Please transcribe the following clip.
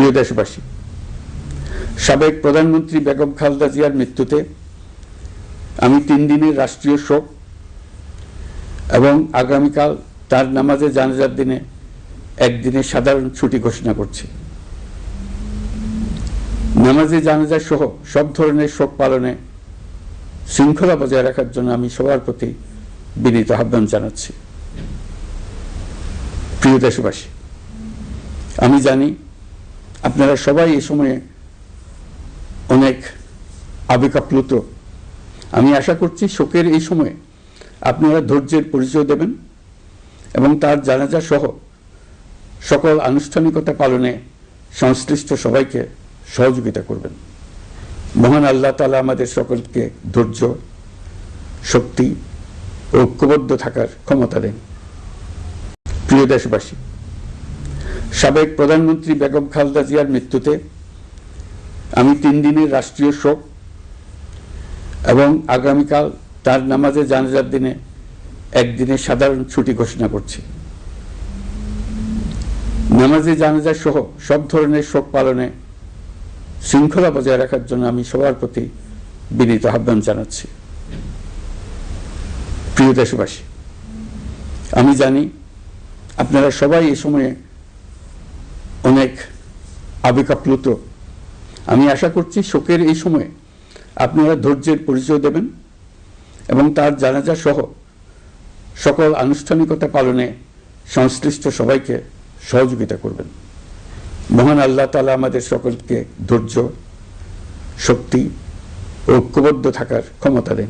প্রিয় দেশবাসী, সাবেক প্রধানমন্ত্রী বেগম খালেদা জিয়ার মৃত্যুতে আমি 3 দিনের রাষ্ট্রীয় শোক এবং আগামীকাল তার নামাজে জানাজার দিনে একদিনের সাধারণ ছুটি ঘোষণা করছি। নামাজে জানাজা সহ সব ধরনের শোক পালনে শৃঙ্খলা বজায় রাখার জন্য আমি সবার প্রতি বিনীত আহ্বান জানাচ্ছি। প্রিয় দেশবাসী, আমি জানি আপনারা সবাই এই সময়ে অনেক আবেগাপ্লুত। আমি আশা করছি শোকের এই সময়ে আপনারা ধৈর্যের পরিচয় দেবেন এবং তার জানাজা সহ সকল আনুষ্ঠানিকতা পালনে সংশ্লিষ্ট সবাইকে সহযোগিতা করবেন। মহান আল্লাহ তাআলা আমাদের সকলকে ধৈর্য, শক্তি ও ঐক্যবদ্ধ থাকার ক্ষমতা দেন। প্রিয় দেশবাসী, সাবেক প্রধানমন্ত্রী বেগম খালেদা জিয়ার মৃত্যুতে আমি 3 দিনের রাষ্ট্রীয় শোক এবং আগামীকাল তার নামাজে জানাজার দিনে একদিনের সাধারণ ছুটি ঘোষণা করছি। নামাজে জানাজা সহ সব ধরনের শোক পালনে শৃঙ্খলা বজায় রাখার জন্য আমি সবার প্রতি বিনীত আহ্বান জানাচ্ছি। প্রিয় দেশবাসী, আমি জানি আপনারা সবাই এই সময়ে অনেক আবেগাপ্লুত। আমি আশা করছি শোকের এই সময়ে আপনারা ধৈর্যের পরিচয় দেবেন এবং তার জানাজা সহ সকল আনুষ্ঠানিকতা পালনে সংশ্লিষ্ট সবাইকে সহযোগিতা করবেন। মহান আল্লাহ তাআলা আমাদের সকলকে ধৈর্য, শক্তি ও ঐক্যবদ্ধ থাকার ক্ষমতা দেন।